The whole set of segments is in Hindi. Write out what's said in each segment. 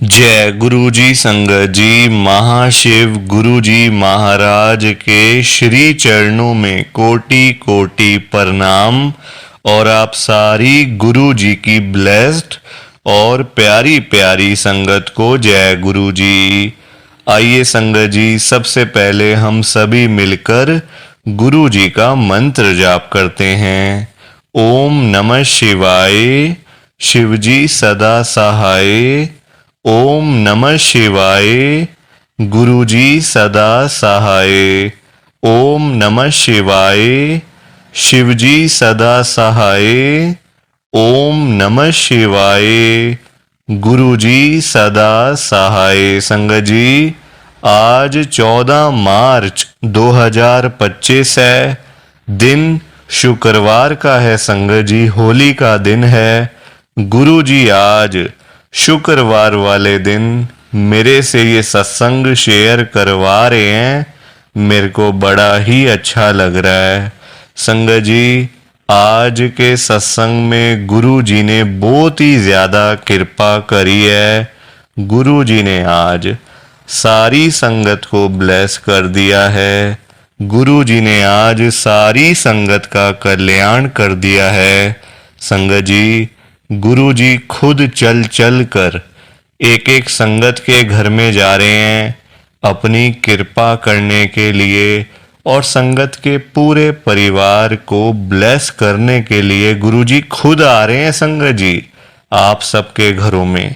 जय गुरु जी। संगत जी, महाशिव गुरु जी महाराज के श्री चरणों में कोटि कोटि प्रणाम। और आप सारी गुरु जी की ब्लेस्ड और प्यारी प्यारी संगत को जय गुरु जी। आइए संगत जी, सबसे पहले हम सभी मिलकर गुरु जी का मंत्र जाप करते हैं। ओम नमः शिवाय। शिवजी सदा सहाय। ओम नमः शिवाय। गुरुजी सदा सहाय। ओम नमः शिवाय। शिवजी सदा सहाय। ओम नमः शिवाय। गुरुजी सदा सहाय। संगत जी, आज 14 मार्च 2025 है। दिन शुक्रवार का है संगत जी, होली का दिन है। गुरु जी आज शुक्रवार वाले दिन मेरे से ये सत्संग शेयर करवा रहे हैं। मेरे को बड़ा ही अच्छा लग रहा है संगत जी। आज के सत्संग में गुरु जी ने बहुत ही ज्यादा कृपा करी है। गुरु जी ने आज सारी संगत को ब्लेस कर दिया है। गुरु जी ने आज सारी संगत का कल्याण कर दिया है। संगत जी, गुरु जी खुद चल चल कर एक एक संगत के घर में जा रहे हैं अपनी कृपा करने के लिए और संगत के पूरे परिवार को ब्लेस करने के लिए गुरु जी खुद आ रहे हैं। संगत जी, आप सबके घरों में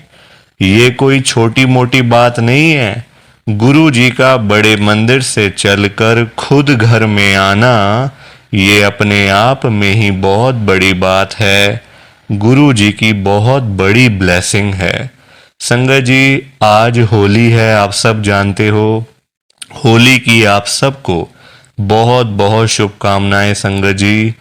ये कोई छोटी मोटी बात नहीं है। गुरु जी का बड़े मंदिर से चलकर खुद घर में आना, ये अपने आप में ही बहुत बड़ी बात है। गुरु जी की बहुत बड़ी ब्लेसिंग है। संगत जी, आज होली है, आप सब जानते हो। होली की आप सबको बहुत बहुत शुभकामनाएं संगत जी।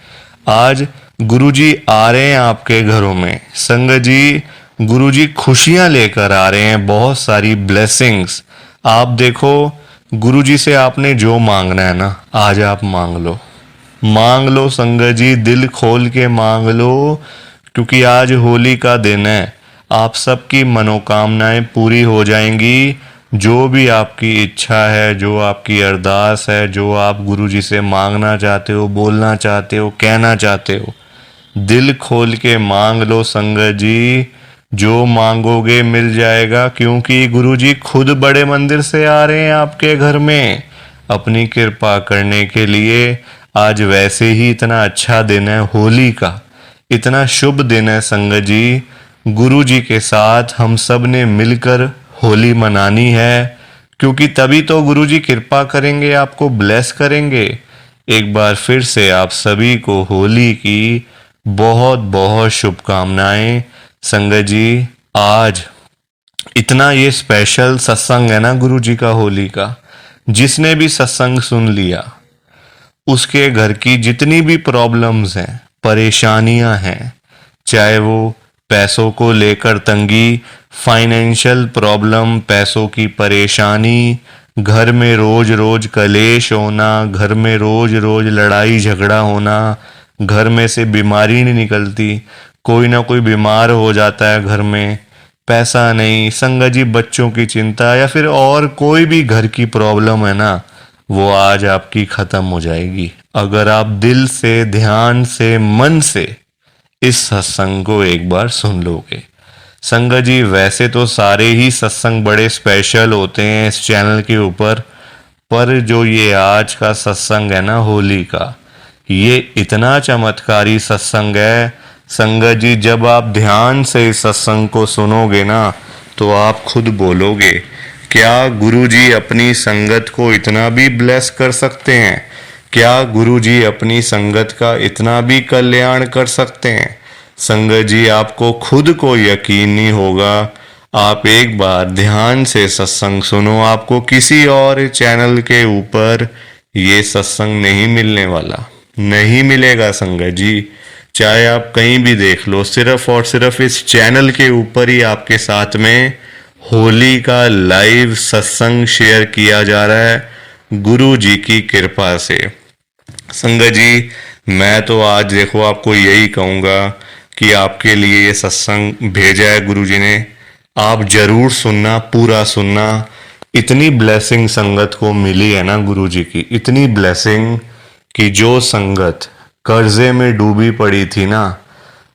आज गुरु जी आ रहे हैं आपके घरों में। संगत जी, गुरु जी खुशियां लेकर आ रहे हैं, बहुत सारी ब्लेसिंग्स। आप देखो, गुरु जी से आपने जो मांगना है ना, आज आप मांग लो। मांग लो संगत जी, दिल खोल के मांग लो, क्योंकि आज होली का दिन है। आप सबकी मनोकामनाएं पूरी हो जाएंगी। जो भी आपकी इच्छा है, जो आपकी अरदास है, जो आप गुरु जी से मांगना चाहते हो, बोलना चाहते हो, कहना चाहते हो, दिल खोल के मांग लो संगत जी। जो मांगोगे मिल जाएगा, क्योंकि गुरु जी खुद बड़े मंदिर से आ रहे हैं आपके घर में अपनी कृपा करने के लिए। आज वैसे ही इतना अच्छा दिन है होली का, इतना शुभ दिन है संगत जी। गुरु जी के साथ हम सब ने मिलकर होली मनानी है, क्योंकि तभी तो गुरु जी कृपा करेंगे, आपको ब्लेस करेंगे। एक बार फिर से आप सभी को होली की बहुत बहुत शुभकामनाएं। संगत जी, आज इतना ये स्पेशल सत्संग है ना गुरु जी का होली का, जिसने भी सत्संग सुन लिया उसके घर की जितनी भी प्रॉब्लम्स हैं, परेशानियां हैं, चाहे वो पैसों को लेकर तंगी, फाइनेंशियल प्रॉब्लम, पैसों की परेशानी, घर में रोज रोज कलेश होना, घर में रोज रोज लड़ाई झगड़ा होना, घर में से बीमारी नहीं निकलती, कोई ना कोई बीमार हो जाता है घर में, पैसा नहीं, संगत जी बच्चों की चिंता, या फिर और कोई भी घर की प्रॉब्लम है ना, वो आज आपकी खत्म हो जाएगी अगर आप दिल से, ध्यान से, मन से इस सत्संग को एक बार सुन लोगे। संगत जी, वैसे तो सारे ही सत्संग बड़े स्पेशल होते हैं इस चैनल के ऊपर, पर जो ये आज का सत्संग है ना होली का, ये इतना चमत्कारी सत्संग है संगत जी। जब आप ध्यान से इस सत्संग को सुनोगे ना, तो आप खुद बोलोगे, क्या गुरु जी अपनी संगत को इतना भी ब्लेस कर सकते हैं? क्या गुरु जी अपनी संगत का इतना भी कल्याण कर सकते हैं? संगत जी, आपको खुद को यकीन नहीं होगा। आप एक बार ध्यान से सत्संग सुनो, आपको किसी और चैनल के ऊपर ये सत्संग नहीं मिलने वाला, नहीं मिलेगा संगत जी। चाहे आप कहीं भी देख लो, सिर्फ और सिर्फ इस चैनल के ऊपर ही आपके साथ में होली का लाइव सत्संग शेयर किया जा रहा है गुरु जी की कृपा से। संगत जी, मैं तो आज देखो आपको यही कहूँगा कि आपके लिए ये सत्संग भेजा है गुरु जी ने, आप जरूर सुनना, पूरा सुनना। इतनी ब्लेसिंग संगत को मिली है ना गुरुजी की, इतनी ब्लेसिंग कि जो संगत कर्जे में डूबी पड़ी थी ना,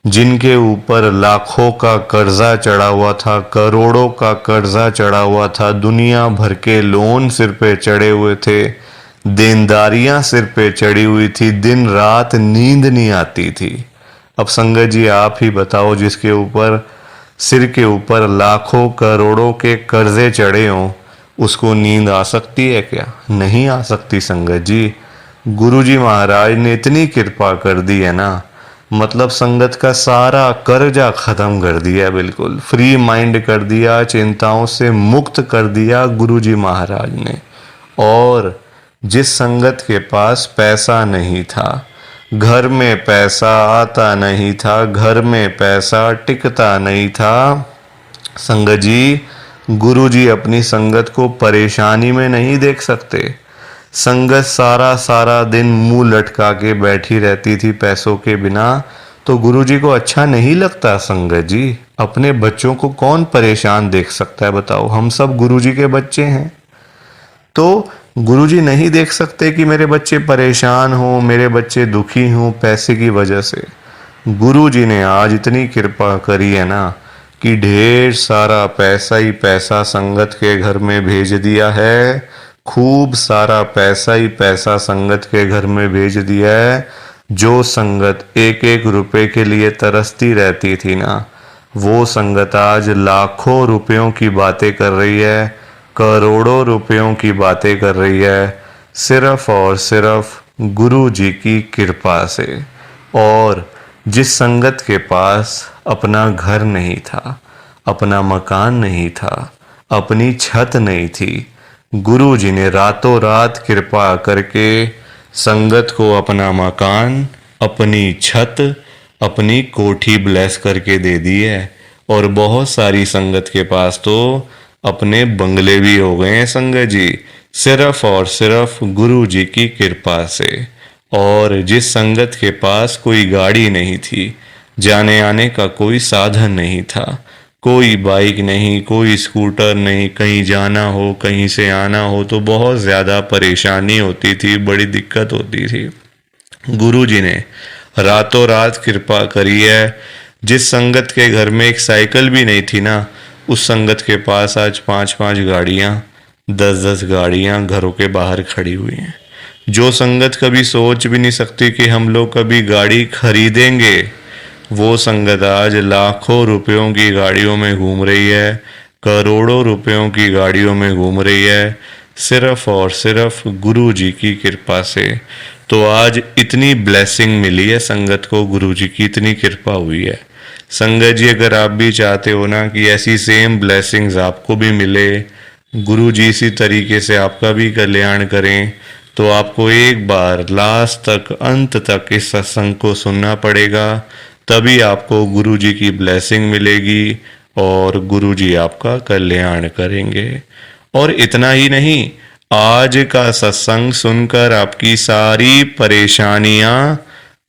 जिनके ऊपर लाखों का कर्जा चढ़ा हुआ था, करोड़ों का कर्जा चढ़ा हुआ था, दुनिया भर के लोन सिर पे चढ़े हुए थे, देनदारियां सिर पे चढ़ी हुई थी, दिन रात नींद नहीं आती थी। अब संगत जी आप ही बताओ, जिसके ऊपर सिर के ऊपर लाखों करोड़ों के कर्जे चढ़े हों, उसको नींद आ सकती है क्या? नहीं आ सकती संगत जी। गुरुजी महाराज ने इतनी कृपा कर दी है ना, मतलब संगत का सारा कर्जा खत्म कर दिया, बिल्कुल फ्री माइंड कर दिया, चिंताओं से मुक्त कर दिया गुरुजी महाराज ने। और जिस संगत के पास पैसा नहीं था, घर में पैसा आता नहीं था, घर में पैसा टिकता नहीं था, संगत जी गुरुजी अपनी संगत को परेशानी में नहीं देख सकते। संगत सारा सारा दिन मुंह लटका के बैठी रहती थी पैसों के बिना, तो गुरुजी को अच्छा नहीं लगता। संगत जी अपने बच्चों को कौन परेशान देख सकता है बताओ? हम सब गुरुजी के बच्चे हैं, तो गुरुजी नहीं देख सकते कि मेरे बच्चे परेशान हों, मेरे बच्चे दुखी हों पैसे की वजह से। गुरुजी ने आज इतनी कृपा करी है ना कि ढेर सारा पैसा ही पैसा संगत के घर में भेज दिया है, खूब सारा पैसा ही पैसा संगत के घर में भेज दिया है। जो संगत एक एक रुपए के लिए तरसती रहती थी ना, वो संगत आज लाखों रुपयों की बातें कर रही है, करोड़ों रुपयों की बातें कर रही है, सिर्फ और सिर्फ गुरु जी की कृपा से। और जिस संगत के पास अपना घर नहीं था, अपना मकान नहीं था, अपनी छत नहीं थी, गुरु जी ने रातों रात कृपा करके संगत को अपना मकान, अपनी छत, अपनी कोठी ब्लेस करके दे दी है। और बहुत सारी संगत के पास तो अपने बंगले भी हो गए हैं संगत जी, सिर्फ और सिर्फ गुरु जी की कृपा से। और जिस संगत के पास कोई गाड़ी नहीं थी, जाने आने का कोई साधन नहीं था, कोई बाइक नहीं, कोई स्कूटर नहीं, कहीं जाना हो, कहीं से आना हो तो बहुत ज़्यादा परेशानी होती थी, बड़ी दिक्कत होती थी। गुरु जी ने रातों रात कृपा करी है। जिस संगत के घर में एक साइकिल भी नहीं थी ना, उस संगत के पास आज 5-5 गाड़ियां, 10-10 गाड़ियां घरों के बाहर खड़ी हुई हैं। जो संगत कभी सोच भी नहीं सकती कि हम लोग कभी गाड़ी खरीदेंगे, वो संगत आज लाखों रुपयों की गाड़ियों में घूम रही है, करोड़ों रुपयों की गाड़ियों में घूम रही है, सिर्फ और सिर्फ गुरु जी की कृपा से। तो आज इतनी ब्लेसिंग मिली है संगत को, गुरु जी की इतनी कृपा हुई है। संगत जी अगर आप भी चाहते हो ना कि ऐसी सेम ब्लेसिंग्स आपको भी मिले, गुरु जी इसी तरीके से आपका भी कल्याण करें, तो आपको एक बार लास्ट तक, अंत तक इस सत्संग को सुनना पड़ेगा, तभी आपको गुरु जी की ब्लेसिंग मिलेगी और गुरु जी आपका कल्याण करेंगे। और इतना ही नहीं, आज का सत्संग सुनकर आपकी सारी परेशानियां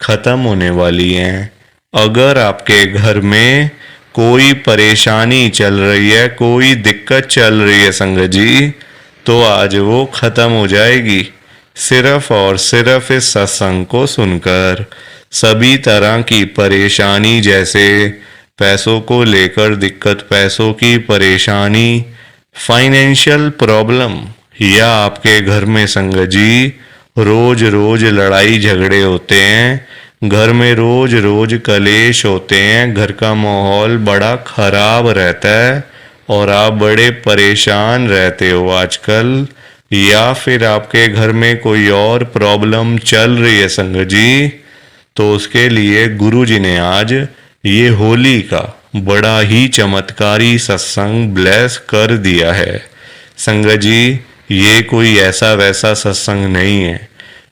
खत्म होने वाली हैं। अगर आपके घर में कोई परेशानी चल रही है, कोई दिक्कत चल रही है संगत जी, तो आज वो खत्म हो जाएगी, सिर्फ और सिर्फ इस सत्संग को सुनकर। सभी तरह की परेशानी, जैसे पैसों को लेकर दिक्कत, पैसों की परेशानी, फाइनेंशियल प्रॉब्लम, या आपके घर में संगत जी रोज रोज लड़ाई झगड़े होते हैं, घर में रोज रोज कलेश होते हैं, घर का माहौल बड़ा खराब रहता है और आप बड़े परेशान रहते हो आजकल, या फिर आपके घर में कोई और प्रॉब्लम चल रही है संगत जी, तो उसके लिए गुरु जी ने आज ये होली का बड़ा ही चमत्कारी सत्संग ब्लेस कर दिया है। संगत जी ये कोई ऐसा वैसा सत्संग नहीं है,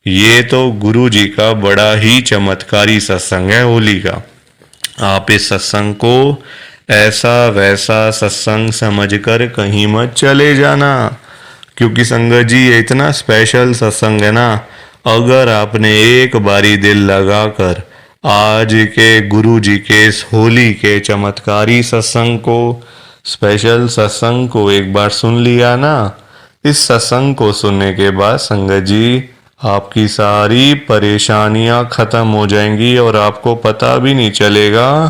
ये तो गुरु जी का बड़ा ही चमत्कारी सत्संग है होली का। आप इस सत्संग को ऐसा वैसा सत्संग समझकर कहीं मत चले जाना, क्योंकि संगत जी ये इतना स्पेशल सत्संग है ना, अगर आपने एक बारी दिल लगाकर आज के गुरु जी के इस होली के चमत्कारी सत्संग को स्पेशल सत्संग को एक बार सुन लिया ना, इस सत्संग को सुनने के बाद संगत जी आपकी सारी परेशानियां खत्म हो जाएंगी और आपको पता भी नहीं चलेगा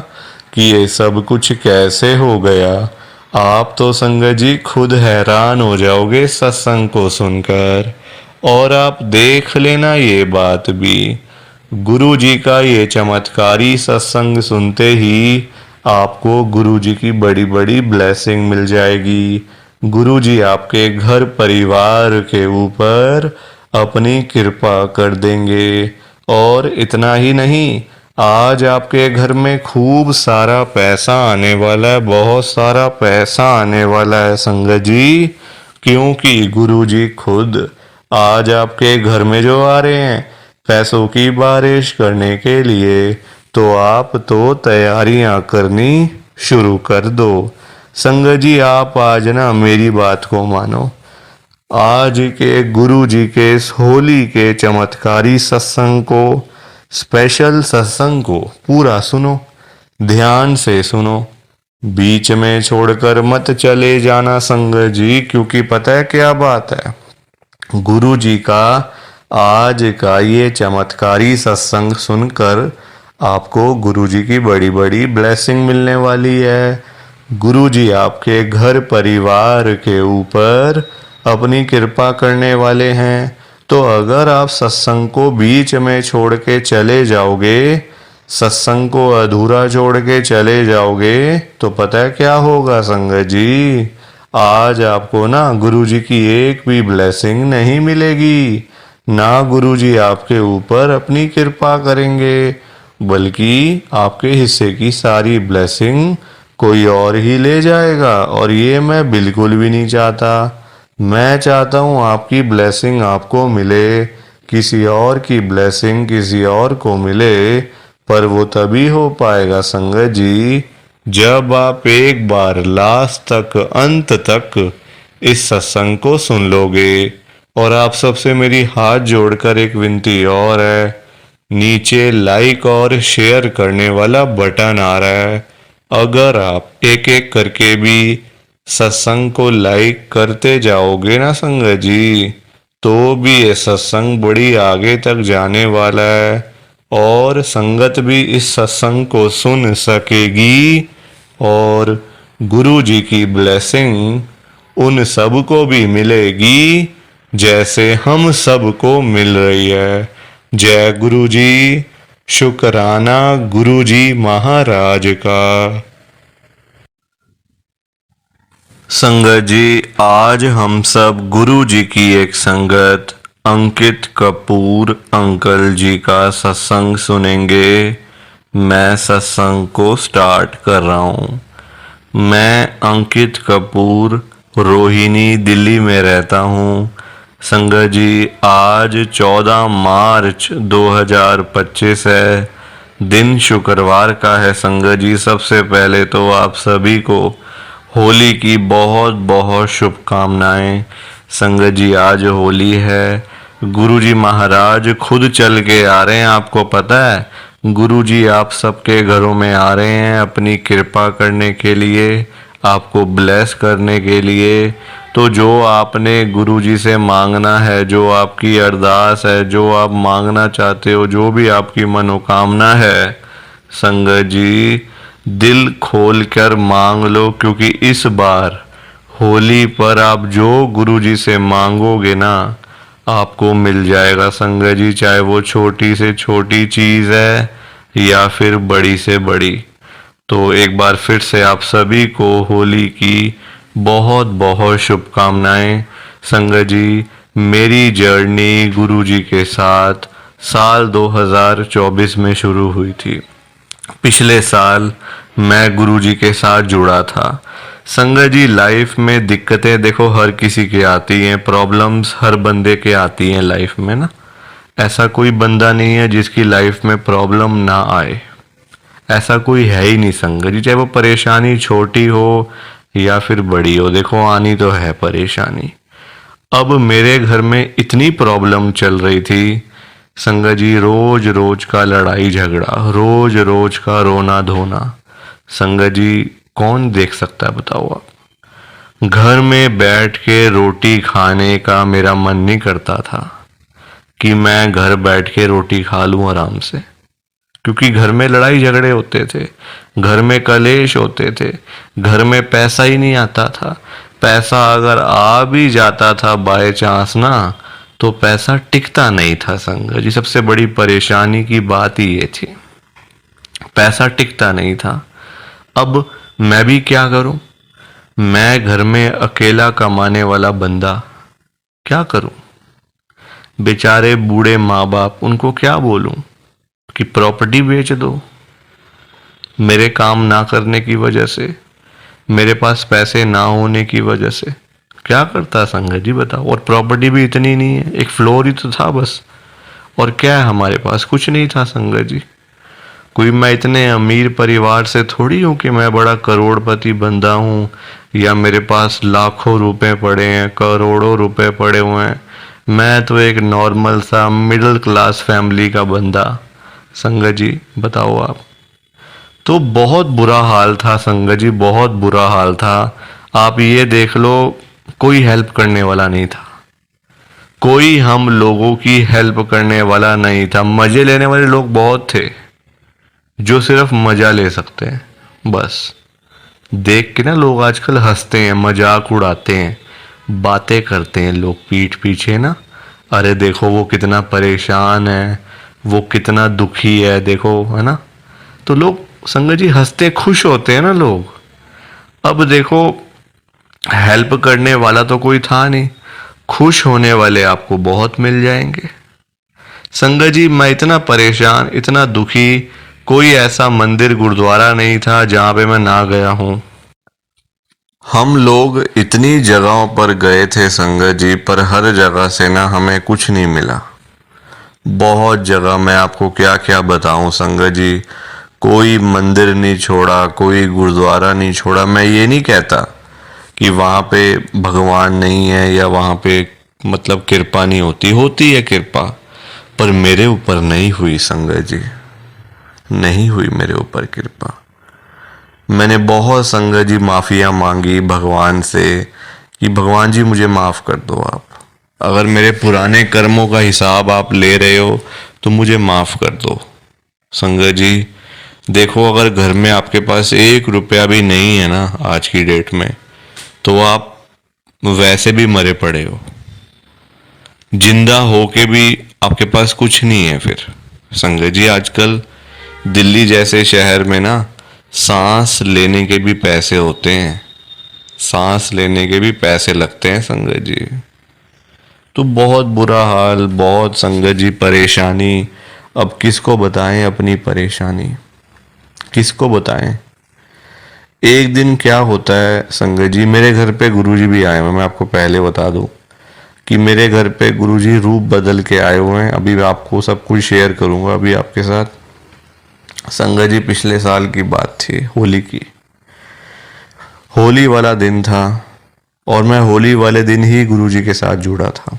कि ये सब कुछ कैसे हो गया। आप तो संगत जी खुद हैरान हो जाओगे सत्संग को सुनकर। और आप देख लेना ये बात भी, गुरु जी का ये चमत्कारी सत्संग सुनते ही आपको गुरु जी की बड़ी बड़ी ब्लेसिंग मिल जाएगी। गुरु जी आपके घर परिवार के ऊपर अपनी कृपा कर देंगे। और इतना ही नहीं, आज आपके घर में खूब सारा पैसा आने वाला है, बहुत सारा पैसा आने वाला है संगत जी, क्योंकि गुरु जी खुद आज आपके घर में जो आ रहे हैं पैसों की बारिश करने के लिए। तो आप तो तैयारियां करनी शुरू कर दो। संगत जी आप आज ना मेरी बात को मानो, आज के गुरु जी के इस होली के चमत्कारी सत्संग को, स्पेशल सत्संग को पूरा सुनो, ध्यान से सुनो, बीच में छोड़कर मत चले जाना संगत जी, क्योंकि पता है क्या बात है, गुरु जी का आज का ये चमत्कारी सत्संग सुनकर आपको गुरु जी की बड़ी बड़ी ब्लेसिंग मिलने वाली है। गुरु जी आपके घर परिवार के ऊपर अपनी कृपा करने वाले हैं। तो अगर आप सत्संग को बीच में छोड़ के चले जाओगे, सत्संग को अधूरा छोड़ के चले जाओगे, तो पता है क्या होगा संगत जी, आज आपको ना गुरु जी की एक भी ब्लेसिंग नहीं मिलेगी, ना गुरु जी आपके ऊपर अपनी कृपा करेंगे, बल्कि आपके हिस्से की सारी ब्लेसिंग कोई और ही ले जाएगा। और ये मैं बिल्कुल भी नहीं चाहता। मैं चाहता हूँ आपकी ब्लेसिंग आपको मिले, किसी और की ब्लेसिंग किसी और को मिले, पर वो तभी हो पाएगा संगत जी जब आप एक बार लास्ट तक, अंत तक इस सत्संग को सुन लोगे। और आप सबसे मेरी हाथ जोड़कर एक विनती और है, नीचे लाइक और शेयर करने वाला बटन आ रहा है, अगर आप एक एक करके भी सत्संग को लाइक करते जाओगे ना संगत जी, तो भी ये सत्संग बड़ी आगे तक जाने वाला है और संगत भी इस सत्संग को सुन सकेगी और गुरु जी की ब्लेसिंग उन सब को भी मिलेगी जैसे हम सब को मिल रही है। जय गुरु जी, शुक्राना गुरु जी महाराज का। संगत जी आज हम सब गुरु जी की एक संगत अंकित कपूर अंकल जी का सत्संग सुनेंगे। मैं सत्संग को स्टार्ट कर रहा हूँ। मैं अंकित कपूर रोहिणी दिल्ली में रहता हूँ। संगत जी आज 14 मार्च 2025 है, दिन शुक्रवार का है। संगत जी सबसे पहले तो आप सभी को होली की बहुत बहुत शुभकामनाएं। संगत जी आज होली है, गुरु जी महाराज खुद चल के आ रहे हैं। आपको पता है गुरु जी आप सबके घरों में आ रहे हैं अपनी कृपा करने के लिए, आपको ब्लेस करने के लिए। तो जो आपने गुरु जी से मांगना है, जो आपकी अरदास है, जो आप मांगना चाहते हो, जो भी आपकी मनोकामना है, संगत जी दिल खोल कर मांग लो, क्योंकि इस बार होली पर आप जो गुरु जी से मांगोगे ना आपको मिल जाएगा संगत जी, चाहे वो छोटी से छोटी चीज़ है या फिर बड़ी से बड़ी। तो एक बार फिर से आप सभी को होली की बहुत बहुत शुभकामनाएं। संगत जी मेरी जर्नी गुरु जी के साथ साल 2024 में शुरू हुई थी। पिछले साल मैं गुरु जी के साथ जुड़ा था। संगत जी लाइफ में दिक्कतें देखो हर किसी के आती हैं, प्रॉब्लम्स हर बंदे के आती हैं लाइफ में ना। ऐसा कोई बंदा नहीं है जिसकी लाइफ में प्रॉब्लम ना आए, ऐसा कोई है ही नहीं संगत जी, चाहे वो परेशानी छोटी हो या फिर बड़ी हो, देखो आनी तो है परेशानी। अब मेरे घर में इतनी प्रॉब्लम चल रही थी संगत जी, रोज रोज का लड़ाई झगड़ा, रोज रोज का रोना धोना। संगत जी कौन देख सकता है बताओ आप। घर में बैठ के रोटी खाने का मेरा मन नहीं करता था कि मैं घर बैठ के रोटी खा लूं आराम से, क्योंकि घर में लड़ाई झगड़े होते थे, घर में कलेश होते थे, घर में पैसा ही नहीं आता था। पैसा अगर आ भी जाता था बाय चांस ना, तो पैसा टिकता नहीं था संगत जी। सबसे बड़ी परेशानी की बात ही ये थी, पैसा टिकता नहीं था। अब मैं भी क्या करूं, मैं घर में अकेला कमाने वाला बंदा क्या करूं। बेचारे बूढ़े माँ बाप, उनको क्या बोलूं कि प्रॉपर्टी बेच दो। मेरे काम ना करने की वजह से, मेरे पास पैसे ना होने की वजह से क्या करता संगत जी बताओ। और प्रॉपर्टी भी इतनी नहीं है, एक फ्लोर ही तो था बस। और क्या है हमारे पास, कुछ नहीं था संगत जी। कोई मैं इतने अमीर परिवार से थोड़ी हूं कि मैं बड़ा करोड़पति बंदा हूं, या मेरे पास लाखों रुपए पड़े हैं, करोड़ों रुपए पड़े हुए हैं। मैं तो एक नॉर्मल सा मिडिल क्लास फैमिली का बंदा संगत जी बताओ आप। तो बहुत बुरा हाल था संगत जी, बहुत बुरा हाल था। आप ये देख लो, कोई हेल्प करने वाला नहीं था, कोई हम लोगों की हेल्प करने वाला नहीं था। मजे लेने वाले लोग बहुत थे, जो सिर्फ मजा ले सकते हैं बस। देख के ना लोग आजकल हंसते हैं, मजाक उड़ाते हैं, बातें करते हैं लोग पीठ पीछे ना, अरे देखो वो कितना परेशान है, वो कितना दुखी है देखो, है ना। तो लोग संगत जी हंसते खुश होते हैं ना लोग। अब देखो, हेल्प करने वाला तो कोई था नहीं, खुश होने वाले आपको बहुत मिल जाएंगे। संगत जी मैं इतना परेशान, इतना दुखी, कोई ऐसा मंदिर गुरुद्वारा नहीं था जहां पे मैं ना गया हूं। हम लोग इतनी जगहों पर गए थे संगत जी, पर हर जगह से ना हमें कुछ नहीं मिला। बहुत जगह, मैं आपको क्या क्या बताऊं संगत जी। कोई मंदिर नहीं छोड़ा, कोई गुरुद्वारा नहीं छोड़ा। मैं ये नहीं कहता कि वहाँ पे भगवान नहीं है या वहाँ पे मतलब कृपा नहीं होती, होती है कृपा, पर मेरे ऊपर नहीं हुई संगत जी, नहीं हुई मेरे ऊपर कृपा। मैंने बहुत संगत जी माफिया मांगी भगवान से कि भगवान जी मुझे माफ कर दो आप, अगर मेरे पुराने कर्मों का हिसाब आप ले रहे हो तो मुझे माफ कर दो। संगत जी देखो, अगर घर में आपके पास 1 रुपया भी नहीं है ना आज की डेट में, तो आप वैसे भी मरे पड़े हो। जिंदा होके भी आपके पास कुछ नहीं है फिर संगत जी। आजकल दिल्ली जैसे शहर में ना सांस लेने के भी पैसे होते हैं, सांस लेने के भी पैसे लगते हैं संगत जी। तो बहुत बुरा हाल, बहुत संगत जी परेशानी। अब किसको बताएं अपनी परेशानी, किसको बताएं। एक दिन क्या होता है संगत जी, मेरे घर पे गुरुजी भी आए हुए हैं। मैं आपको पहले बता दूं कि मेरे घर पे गुरुजी रूप बदल के आए हुए हैं। अभी मैं आपको सब कुछ शेयर करूंगा अभी आपके साथ। संगत जी पिछले साल की बात थी, होली की, होली वाला दिन था, और मैं होली वाले दिन ही गुरुजी के साथ जुड़ा था।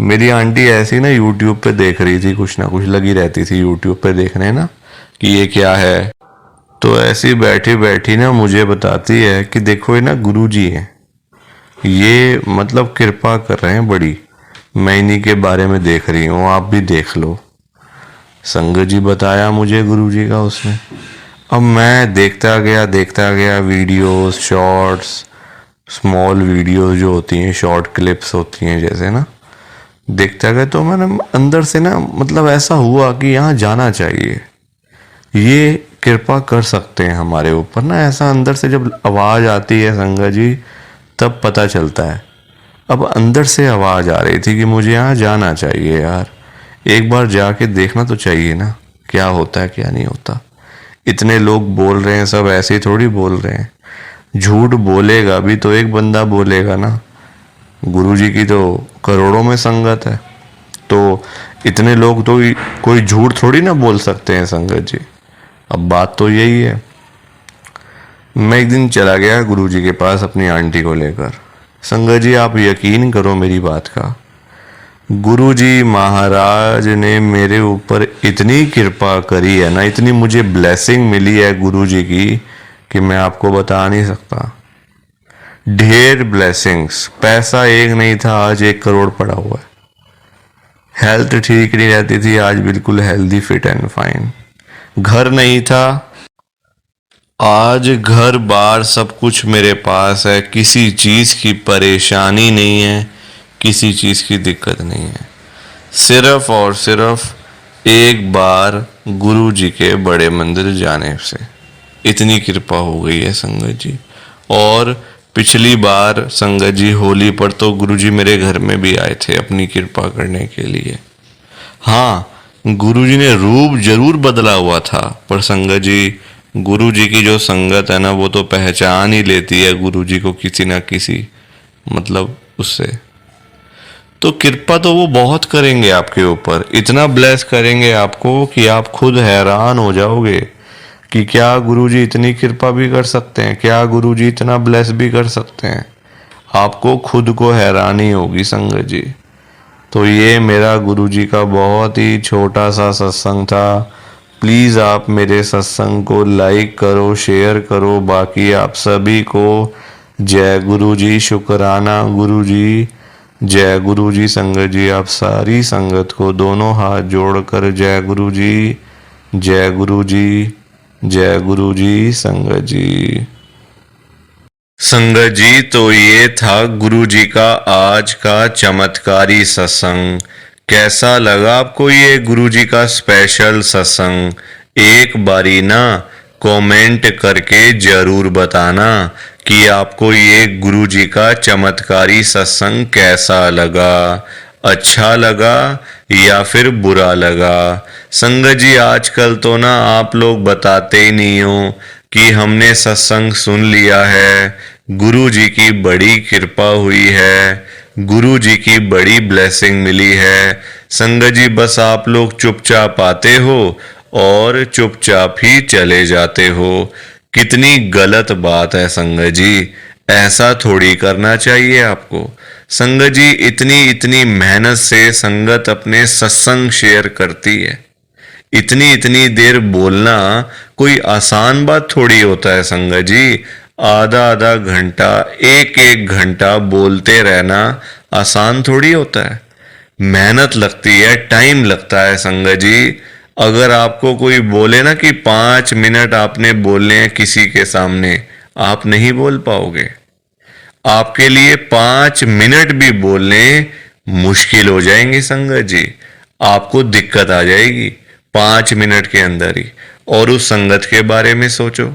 मेरी आंटी ऐसी ना यूट्यूब पे देख रही थी, कुछ ना कुछ लगी रहती थी यूट्यूब पे देखने ना कि ये क्या है। तो ऐसी बैठी बैठी ना मुझे बताती है कि देखो ये ना गुरुजी हैं, ये मतलब कृपा कर रहे हैं बड़ी, मैं इन्हीं के बारे में देख रही हूँ, आप भी देख लो। संगत जी बताया मुझे गुरुजी का उसने। अब मैं देखता गया वीडियोस, शॉर्ट्स, स्मॉल वीडियोस जो होती हैं, शॉर्ट क्लिप्स होती हैं जैसे ना, देखता गया। तो मैंने अंदर से ना मतलब ऐसा हुआ कि यहाँ जाना चाहिए, ये कृपा कर सकते हैं हमारे ऊपर ना। ऐसा अंदर से जब आवाज़ आती है संगत जी, तब पता चलता है। अब अंदर से आवाज़ आ रही थी कि मुझे यहाँ जाना चाहिए यार, एक बार जाके देखना तो चाहिए ना क्या होता है क्या नहीं होता। इतने लोग बोल रहे हैं, सब ऐसे ही थोड़ी बोल रहे हैं। झूठ बोलेगा भी तो एक बंदा बोलेगा ना, गुरुजी की तो करोड़ों में संगत है, तो इतने लोग तो कोई झूठ थोड़ी ना बोल सकते हैं संगत जी। अब बात तो यही है। मैं एक दिन चला गया गुरुजी के पास अपनी आंटी को लेकर। संगत जी आप यकीन करो मेरी बात का, गुरुजी महाराज ने मेरे ऊपर इतनी कृपा करी है ना, इतनी मुझे ब्लेसिंग मिली है गुरुजी की कि मैं आपको बता नहीं सकता। ढेर ब्लेसिंग्स, पैसा एक नहीं था, आज 1 करोड़ पड़ा हुआ है। हेल्थ ठीक नहीं रहती थी, आज बिल्कुल हेल्दी फिट एंड फाइन। घर नहीं था, आज घर बार सब कुछ मेरे पास है। किसी चीज़ की परेशानी नहीं है, किसी चीज़ की दिक्कत नहीं है। सिर्फ और सिर्फ एक बार गुरु जी के बड़े मंदिर जाने से इतनी कृपा हो गई है संगत जी। और पिछली बार संगत जी होली पर तो गुरु जी मेरे घर में भी आए थे अपनी कृपा करने के लिए। हाँ, गुरु जी ने रूप जरूर बदला हुआ था, पर संगत जी, गुरु जी की जो संगत है ना, वो तो पहचान ही लेती है गुरु जी को किसी ना किसी मतलब उससे। तो कृपा तो वो बहुत करेंगे आपके ऊपर, इतना ब्लेस करेंगे आपको कि आप खुद हैरान हो जाओगे कि क्या गुरुजी इतनी कृपा भी कर सकते हैं, क्या गुरुजी इतना ब्लेस भी कर सकते हैं। आपको खुद को हैरानी होगी संगत जी। तो ये मेरा गुरुजी का बहुत ही छोटा सा सत्संग था। प्लीज़ आप मेरे सत्संग को लाइक करो, शेयर करो। बाकी आप सभी को जय गुरु जी, शुक्राना गुरु जी, जय गुरु जी। संगत जी, आप सारी संगत को दोनों हाथ जोड़कर जय गुरु जी, जय गुरु जी, जय गुरु जी। संगत जी, संगत जी, तो ये था गुरु जी का आज का चमत्कारी सत्संग। कैसा लगा आपको ये गुरु जी का स्पेशल सत्संग? एक बारी ना कमेंट करके जरूर बताना कि आपको ये गुरु जी का चमत्कारी सत्संग कैसा लगा, अच्छा लगा या फिर बुरा लगा। संगत जी, आजकल तो ना आप लोग बताते ही नहीं हो कि हमने सत्संग सुन लिया है, गुरु जी की बड़ी कृपा हुई है, गुरु जी की बड़ी ब्लेसिंग मिली है। संगत जी, बस आप लोग चुपचाप आते हो और चुपचाप ही चले जाते हो। कितनी गलत बात है संगत जी, ऐसा थोड़ी करना चाहिए आपको। संगत जी, इतनी इतनी मेहनत से संगत अपने सत्संग शेयर करती है। इतनी इतनी देर बोलना कोई आसान बात थोड़ी होता है संगत जी। आधा आधा घंटा, एक एक घंटा बोलते रहना आसान थोड़ी होता है। मेहनत लगती है, टाइम लगता है संगत जी। अगर आपको कोई बोले ना कि 5 मिनट आपने बोलने हैं किसी के सामने, आप नहीं बोल पाओगे। आपके लिए 5 मिनट भी बोलने मुश्किल हो जाएंगे संगत जी। आपको दिक्कत आ जाएगी 5 मिनट के अंदर ही। और उस संगत के बारे में सोचो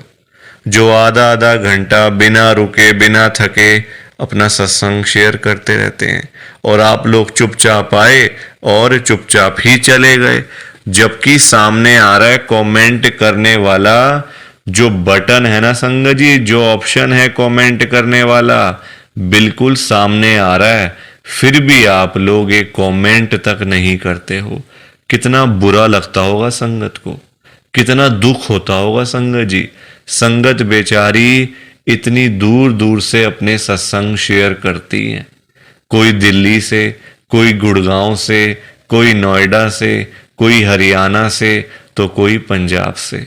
जो आधा आधा घंटा बिना रुके बिना थके अपना सत्संग शेयर करते रहते हैं, और आप लोग चुपचाप आए और चुपचाप ही चले गए। जबकि सामने आ रहा है कमेंट करने वाला जो बटन है ना संगत जी, जो ऑप्शन है कमेंट करने वाला, बिल्कुल सामने आ रहा है, फिर भी आप लोग एक कमेंट तक नहीं करते हो। कितना बुरा लगता होगा संगत को, कितना दुख होता होगा संगत जी। संगत बेचारी इतनी दूर दूर से अपने सत्संग शेयर करती है, कोई दिल्ली से, कोई गुड़गांव से, कोई नोएडा से, कोई हरियाणा से, तो कोई पंजाब से।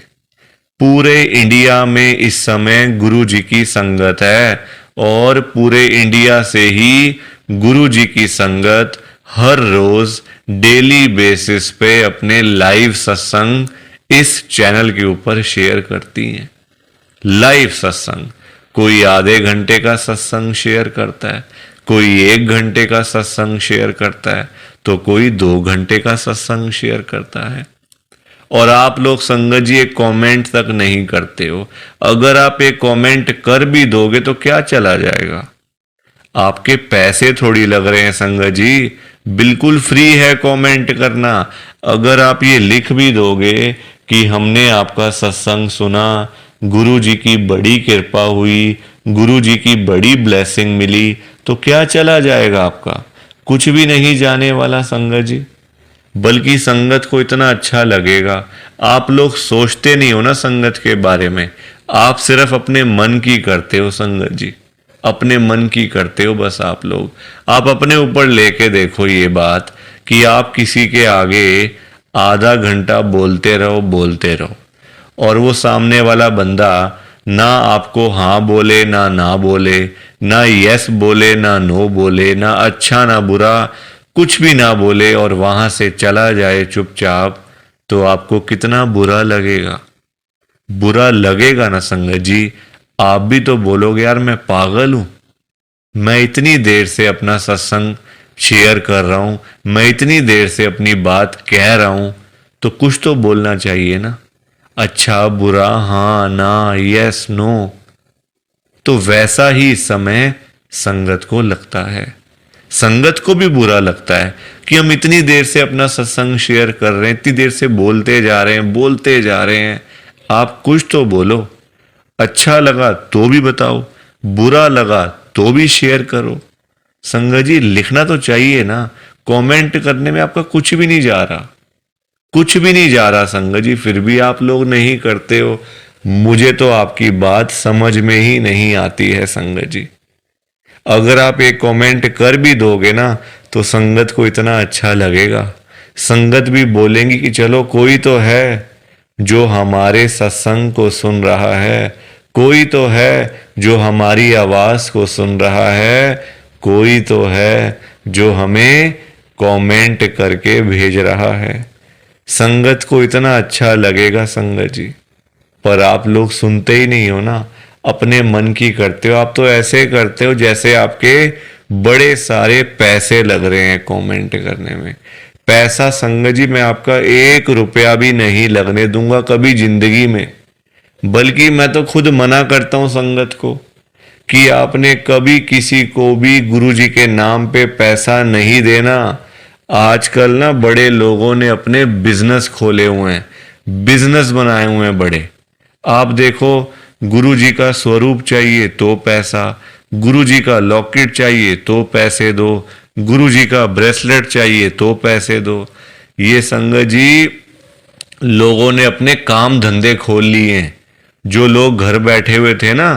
पूरे इंडिया में इस समय गुरु जी की संगत है, और पूरे इंडिया से ही गुरु जी की संगत हर रोज डेली बेसिस पे अपने लाइव सत्संग इस चैनल के ऊपर शेयर करती हैं। लाइव सत्संग, कोई आधे घंटे का सत्संग शेयर करता है, कोई 1 घंटे का सत्संग शेयर करता है, तो कोई 2 घंटे का सत्संग शेयर करता है। और आप लोग संगत जी एक कमेंट तक नहीं करते हो। अगर आप एक कमेंट कर भी दोगे तो क्या चला जाएगा? आपके पैसे थोड़ी लग रहे हैं संगत जी, बिल्कुल फ्री है कमेंट करना। अगर आप ये लिख भी दोगे कि हमने आपका सत्संग सुना, गुरु जी की बड़ी कृपा हुई, गुरु जी की बड़ी ब्लेसिंग मिली, तो क्या चला जाएगा आपका? कुछ भी नहीं जाने वाला संगत जी। बल्कि संगत को इतना अच्छा लगेगा। आप लोग सोचते नहीं हो ना संगत के बारे में, आप सिर्फ अपने मन की करते हो संगत जी, अपने मन की करते हो बस। आप अपने ऊपर लेके देखो ये बात कि आप किसी के आगे आधा घंटा बोलते रहो, और वो सामने वाला बंदा ना आपको हाँ बोले ना बोले, ना यस बोले ना नो बोले, ना अच्छा ना बुरा, कुछ भी ना बोले और वहां से चला जाए चुपचाप, तो आपको कितना बुरा लगेगा। बुरा लगेगा ना संगत जी। आप भी तो बोलोगे यार मैं पागल हूं, मैं इतनी देर से अपना सत्संग शेयर कर रहा हूं, मैं इतनी देर से अपनी बात कह रहा हूं, तो कुछ तो बोलना चाहिए ना, अच्छा बुरा, हाँ ना, यस नो। तो वैसा ही समय संगत को लगता है। संगत को भी बुरा लगता है कि हम इतनी देर से अपना सत्संग शेयर कर रहे हैं, इतनी देर से बोलते जा रहे हैं, बोलते जा रहे हैं, आप कुछ तो बोलो। अच्छा लगा तो भी बताओ, बुरा लगा तो भी शेयर करो। संगत जी लिखना तो चाहिए ना, कमेंट करने में आपका कुछ भी नहीं जा रहा, कुछ भी नहीं जा रहा संगत जी, फिर भी आप लोग नहीं करते हो। मुझे तो आपकी बात समझ में ही नहीं आती है संगत जी। अगर आप एक कमेंट कर भी दोगे ना, तो संगत को इतना अच्छा लगेगा, संगत भी बोलेंगी कि चलो कोई तो है जो हमारे सत्संग को सुन रहा है, कोई तो है जो हमारी आवाज को सुन रहा है, कोई तो है जो हमें कमेंट करके भेज रहा है। संगत को इतना अच्छा लगेगा संगत जी, पर आप लोग सुनते ही नहीं हो ना, अपने मन की करते हो। आप तो ऐसे करते हो जैसे आपके बड़े सारे पैसे लग रहे हैं कमेंट करने में। पैसा संगत जी मैं आपका 1 रुपया भी नहीं लगने दूंगा कभी जिंदगी में, बल्कि मैं तो खुद मना करता हूं संगत को कि आपने कभी किसी को भी गुरु जी के नाम पे पैसा नहीं देना। आजकल ना बड़े लोगों ने अपने बिजनेस खोले हुए हैं, बिजनेस बनाए हुए हैं बड़े। आप देखो, गुरु जी का स्वरूप चाहिए तो पैसा, गुरु जी का लॉकेट चाहिए तो पैसे दो, गुरु जी का ब्रेसलेट चाहिए तो पैसे दो। ये संगत जी लोगों ने अपने काम धंधे खोल लिए हैं। जो लोग घर बैठे हुए थे ना,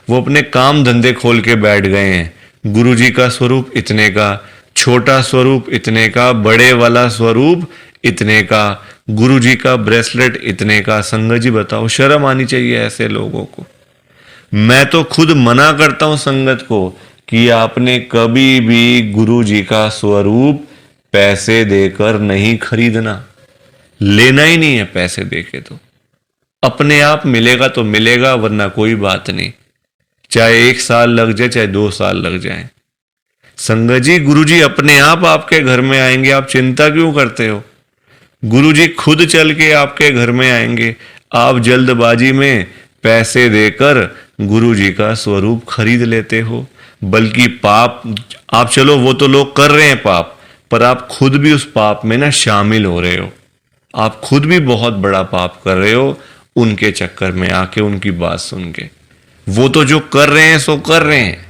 वो अपने काम धंधे खोल के बैठ गए हैं। गुरु जी का स्वरूप इतने का, छोटा स्वरूप इतने का, बड़े वाला स्वरूप इतने का, गुरु जी का ब्रेसलेट इतने का। संगत जी बताओ, शर्म आनी चाहिए ऐसे लोगों को। मैं तो खुद मना करता हूं संगत को कि आपने कभी भी गुरु जी का स्वरूप पैसे देकर नहीं खरीदना, लेना ही नहीं है पैसे देके। तो अपने आप मिलेगा तो मिलेगा, वरना कोई बात नहीं, चाहे 1 साल लग जाए चाहे 2 साल लग जाए। संगत जी गुरु जी अपने आप आपके घर में आएंगे, आप चिंता क्यों करते हो। गुरु जी खुद चल के आपके घर में आएंगे। आप जल्दबाजी में पैसे देकर गुरु जी का स्वरूप खरीद लेते हो, बल्कि पाप आप, चलो वो तो लोग कर रहे हैं पाप, पर आप खुद भी उस पाप में ना शामिल हो रहे हो। आप खुद भी बहुत बड़ा पाप कर रहे हो उनके चक्कर में आके, उनकी बात सुन के। वो तो जो कर रहे हैं सो कर रहे हैं,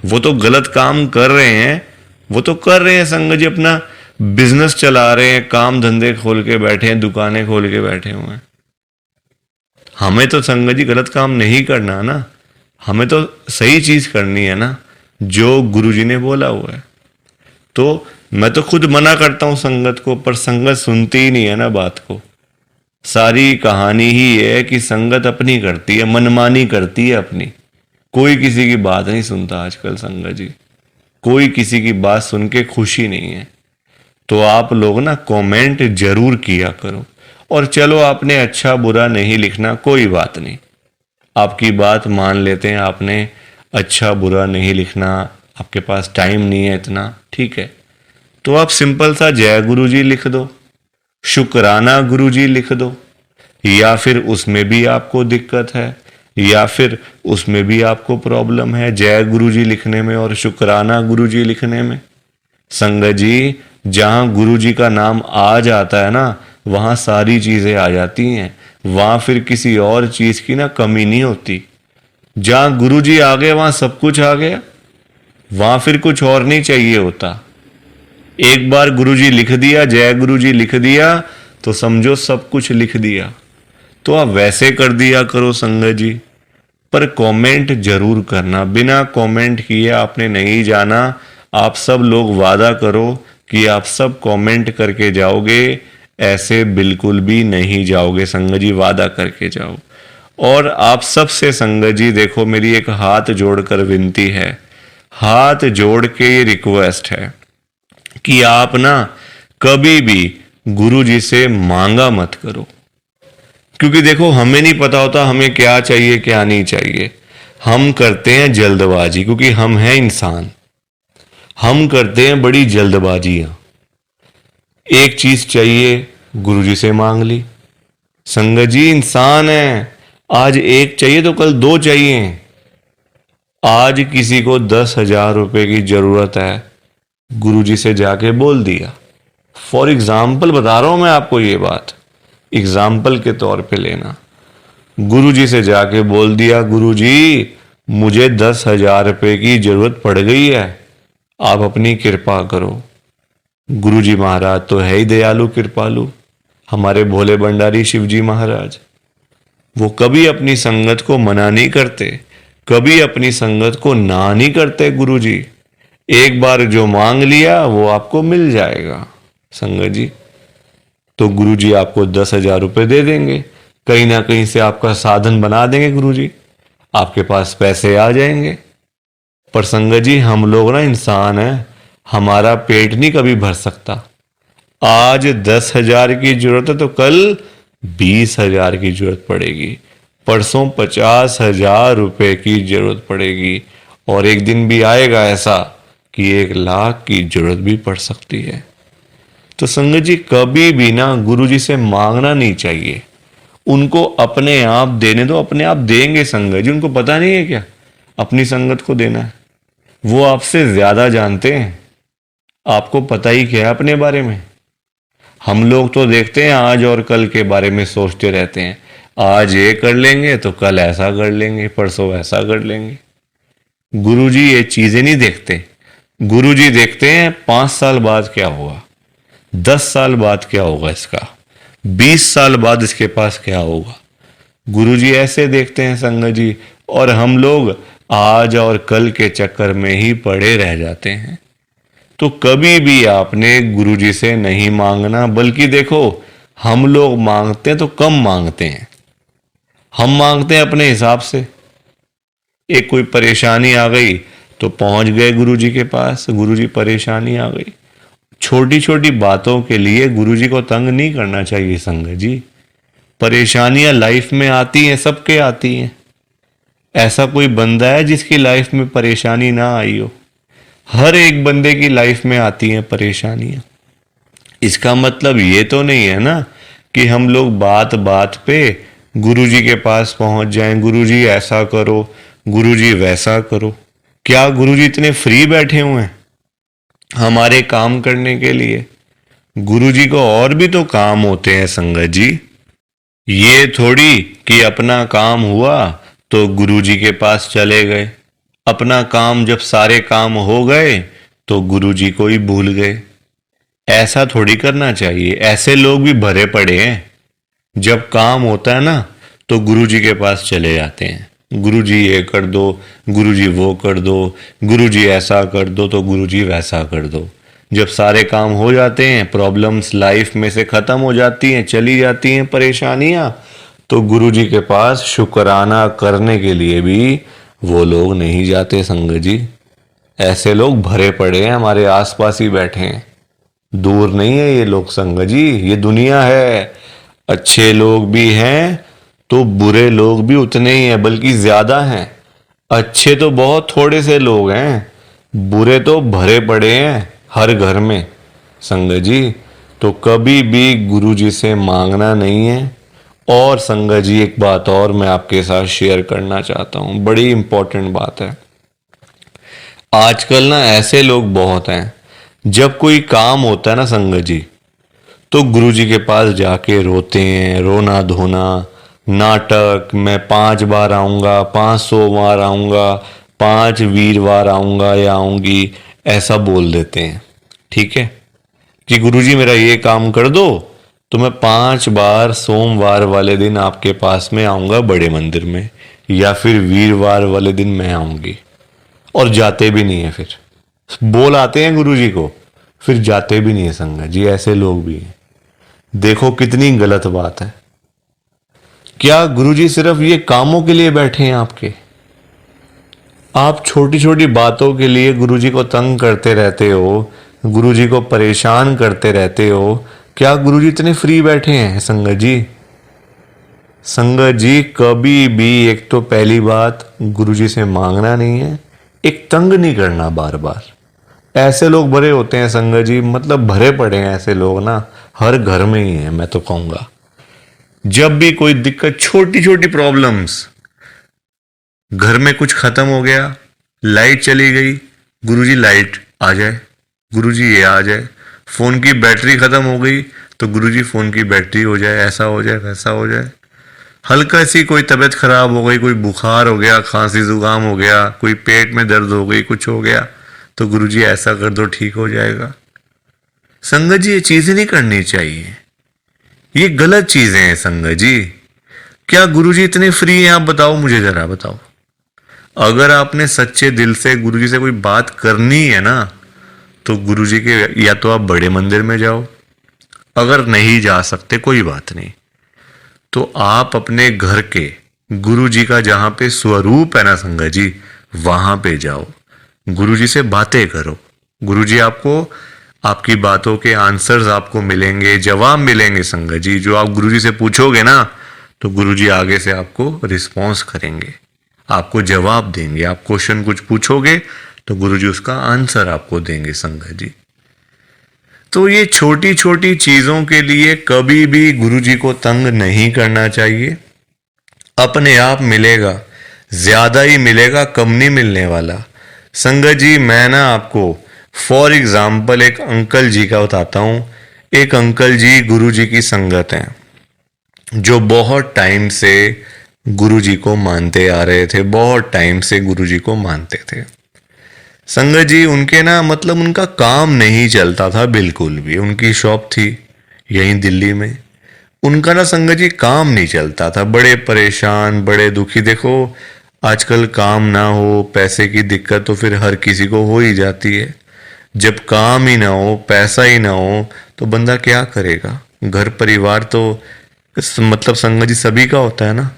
वो तो गलत काम कर रहे हैं, वो तो कर रहे हैं संगत जी, अपना बिजनेस चला रहे हैं, काम धंधे खोल के बैठे हैं, दुकानें खोल के बैठे हुए हैं। हमें तो संगत जी गलत काम नहीं करना ना, हमें तो सही चीज करनी है ना, जो गुरु जी ने बोला हुआ है। तो मैं तो खुद मना करता हूं संगत को, पर संगत सुनती ही नहीं है ना बात को। सारी कहानी ही है कि संगत अपनी करती है, मनमानी करती है अपनी, कोई किसी की बात नहीं सुनता आजकल संगत जी, कोई किसी की बात सुन के खुशी नहीं है। तो आप लोग ना कमेंट जरूर किया करो, और चलो आपने अच्छा बुरा नहीं लिखना, कोई बात नहीं, आपकी बात मान लेते हैं। आपने अच्छा बुरा नहीं लिखना, आपके पास टाइम नहीं है इतना, ठीक है, तो आप सिंपल सा जय गुरु जी लिख दो, शुक्राना गुरु जी लिख दो, या फिर उसमें भी आपको दिक्कत है, या फिर उसमें भी आपको प्रॉब्लम है जय गुरु जी लिखने में और शुक्राना गुरु जी लिखने में। संगत जी जहां गुरु जी का नाम आ जाता है ना, वहां सारी चीजें आ जाती हैं, वहां फिर किसी और चीज की ना कमी नहीं होती। जहां गुरु जी आ गए वहां सब कुछ आ गया, वहां फिर कुछ और नहीं चाहिए होता। एक बार गुरु जी लिख दिया, जय गुरु जी लिख दिया, तो समझो सब कुछ लिख दिया। तो आप वैसे कर दिया करो संगत जी, पर कमेंट जरूर करना, बिना कमेंट किए आपने नहीं जाना। आप सब लोग वादा करो कि आप सब कमेंट करके जाओगे, ऐसे बिल्कुल भी नहीं जाओगे संगत जी, वादा करके जाओ। और आप सबसे संगत जी देखो, मेरी एक हाथ जोड़कर विनती है, हाथ जोड़ के ये रिक्वेस्ट है कि आप ना कभी भी गुरु जी से मांगा मत करो। क्योंकि देखो, हमें नहीं पता होता हमें क्या चाहिए क्या नहीं चाहिए। हम करते हैं जल्दबाजी, क्योंकि हम हैं इंसान, हम करते हैं बड़ी जल्दबाजियां। एक चीज चाहिए, गुरु जी से मांग ली। संगत जी इंसान है, आज एक चाहिए तो कल दो चाहिए। आज किसी को 10,000 रुपए की जरूरत है, गुरुजी से जाके बोल दिया। फॉर एग्जाम्पल बता रहा हूं मैं आपको, ये बात एग्जाम्पल के तौर पे लेना। गुरुजी से जाके बोल दिया, गुरुजी मुझे 10,000 रुपए की जरूरत पड़ गई है, आप अपनी कृपा करो। गुरुजी महाराज तो है ही दयालु कृपालु, हमारे भोले भंडारी शिवजी महाराज। वो कभी अपनी संगत को मना नहीं करते, कभी अपनी संगत को ना नहीं करते। गुरुजी एक बार जो मांग लिया वो आपको मिल जाएगा संगत जी। तो गुरुजी आपको 10,000 रुपए दे देंगे, कहीं ना कहीं से आपका साधन बना देंगे गुरुजी, आपके पास पैसे आ जाएंगे। पर संगत जी हम लोग ना इंसान हैं, हमारा पेट नहीं कभी भर सकता। आज 10,000 की जरूरत है तो कल 20,000 की जरूरत पड़ेगी, परसों 50,000 रुपए की जरूरत पड़ेगी, और एक दिन भी आएगा ऐसा कि 1,00,000 की जरूरत भी पड़ सकती है। तो संगत जी कभी भी ना गुरु जी से मांगना नहीं चाहिए, उनको अपने आप देने दो, अपने आप देंगे संगत जी। उनको पता नहीं है क्या अपनी संगत को देना है? वो आपसे ज्यादा जानते हैं, आपको पता ही क्या है अपने बारे में। हम लोग तो देखते हैं आज और कल के बारे में सोचते रहते हैं, आज ये कर लेंगे तो कल ऐसा कर लेंगे, परसों ऐसा कर लेंगे। गुरुजी ये चीजें नहीं देखते। गुरुजी देखते हैं 5 साल बाद क्या होगा, 10 साल बाद क्या होगा इसका, 20 साल बाद इसके पास क्या होगा। गुरुजी ऐसे देखते हैं संगत जी, और हम लोग आज और कल के चक्कर में ही पड़े रह जाते हैं। तो कभी भी आपने गुरुजी से नहीं मांगना, बल्कि देखो हम लोग मांगते हैं तो कम मांगते हैं, हम मांगते हैं अपने हिसाब से। एक कोई परेशानी आ गई तो पहुंच गए गुरुजी के पास, गुरुजी परेशानी आ गई। छोटी छोटी बातों के लिए गुरुजी को तंग नहीं करना चाहिए संगत जी। परेशानियां लाइफ में आती हैं, सबके आती हैं, ऐसा कोई बंदा है जिसकी लाइफ में परेशानी ना आई हो? हर एक बंदे की लाइफ में आती हैं परेशानियां। इसका मतलब ये तो नहीं है ना कि हम लोग बात बात पे गुरुजी के पास पहुंच जाएं, गुरुजी ऐसा करो, गुरुजी वैसा करो। क्या गुरुजी इतने फ्री बैठे हुए हैं हमारे काम करने के लिए? गुरुजी को और भी तो काम होते हैं संगत जी। ये थोड़ी कि अपना काम हुआ तो गुरुजी के पास चले गए, अपना काम जब सारे काम हो गए तो गुरुजी को ही भूल गए। ऐसा थोड़ी करना चाहिए। ऐसे लोग भी भरे पड़े हैं, जब काम होता है ना तो गुरुजी के पास चले जाते हैं, गुरुजी ये कर दो, गुरुजी वो कर दो, गुरुजी ऐसा कर दो तो गुरुजी वैसा कर दो। जब सारे काम हो जाते हैं, प्रॉब्लम्स लाइफ में से खत्म हो जाती हैं, चली जाती हैं परेशानियां, तो गुरुजी के पास शुक्राना करने के लिए भी वो लोग नहीं जाते संगत जी। ऐसे लोग भरे पड़े हैं, हमारे आसपास ही बैठे हैं, दूर नहीं है ये लोग संगत जी। ये दुनिया है, अच्छे लोग भी हैं तो बुरे लोग भी उतने ही हैं, बल्कि ज्यादा हैं। अच्छे तो बहुत थोड़े से लोग हैं, बुरे तो भरे पड़े हैं हर घर में संगत जी। तो कभी भी गुरु जी से मांगना नहीं है। और संगत जी एक बात और मैं आपके साथ शेयर करना चाहता हूं, बड़ी इंपॉर्टेंट बात है। आजकल ना ऐसे लोग बहुत हैं, जब कोई काम होता है ना संगत जी, तो गुरुजी के पास जाके रोते हैं, रोना धोना, नाटक, मैं 5 बार आऊंगा, 500 बार आऊंगा, 5 वीरवार आऊंगा या आऊंगी, ऐसा बोल देते हैं। ठीक है कि गुरुजी मेरा ये काम कर दो तो मैं 5 बार सोमवार वाले दिन आपके पास में आऊंगा बड़े मंदिर में, या फिर वीरवार वाले दिन मैं आऊंगी। और जाते भी नहीं है, फिर बोल आते हैं गुरुजी को, फिर जाते भी नहीं है संगत जी। ऐसे लोग भी हैं, देखो कितनी गलत बात है। क्या गुरुजी सिर्फ ये कामों के लिए बैठे हैं आपके? आप छोटी छोटी बातों के लिए गुरुजी को तंग करते रहते हो, गुरुजी को परेशान करते रहते हो। क्या गुरुजी इतने फ्री बैठे हैं संगत जी? संगत जी कभी भी, एक तो पहली बात, गुरुजी से मांगना नहीं है, एक तंग नहीं करना बार बार। ऐसे लोग भरे होते हैं संगत जी, मतलब भरे पड़े हैं ऐसे लोग ना, हर घर में ही है मैं तो कहूंगा। जब भी कोई दिक्कत, छोटी छोटी प्रॉब्लम्स, घर में कुछ खत्म हो गया, लाइट चली गई, गुरुजी लाइट आ जाए, गुरुजी ये आ जाए। फोन की बैटरी खत्म हो गई तो गुरुजी फोन की बैटरी हो जाए, ऐसा हो जाए, वैसा हो जाए। हल्का सी कोई तबीयत खराब हो गई, कोई बुखार हो गया, खांसी जुकाम हो गया, कोई पेट में दर्द हो गई, कुछ हो गया, तो गुरुजी ऐसा कर दो, ठीक हो जाएगा। संगत जी ये चीजें नहीं करनी चाहिए, ये गलत चीजें हैं संगत जी। क्या गुरुजी इतने फ्री हैं? आप बताओ, मुझे जरा बताओ। अगर आपने सच्चे दिल से गुरुजी से कोई बात करनी है ना, तो गुरुजी के या तो आप बड़े मंदिर में जाओ, अगर नहीं जा सकते कोई बात नहीं, तो आप अपने घर के गुरुजी का जहां पे स्वरूप है ना संगत जी, वहां पे जाओ, गुरुजी से बातें करो। गुरुजी आपको, आपकी बातों के आंसर्स आपको मिलेंगे, जवाब मिलेंगे संगत जी। जो आप गुरुजी से पूछोगे ना, तो गुरुजी आगे से आपको रिस्पॉन्स करेंगे, आपको जवाब देंगे। आप क्वेश्चन कुछ पूछोगे तो गुरुजी उसका आंसर आपको देंगे संगत जी। तो ये छोटी छोटी चीजों के लिए कभी भी गुरुजी को तंग नहीं करना चाहिए। अपने आप मिलेगा, ज्यादा ही मिलेगा, कम नहीं मिलने वाला। संगत जी मैं ना आपको फॉर एग्जाम्पल एक अंकल जी का बताता हूं। एक अंकल जी गुरुजी की संगत हैं, जो बहुत टाइम से गुरुजी को मानते आ रहे थे, बहुत टाइम से गुरुजी को मानते थे। संगत जी उनके ना, मतलब उनका काम नहीं चलता था बिल्कुल भी। उनकी शॉप थी यहीं दिल्ली में, उनका ना संगत जी काम नहीं चलता था, बड़े परेशान, बड़े दुखी। देखो आजकल काम ना हो, पैसे की दिक्कत तो फिर हर किसी को हो ही जाती है। जब काम ही ना हो, पैसा ही ना हो, तो बंदा क्या करेगा? घर परिवार तो मतलब संगत जी सभी का होता है ना,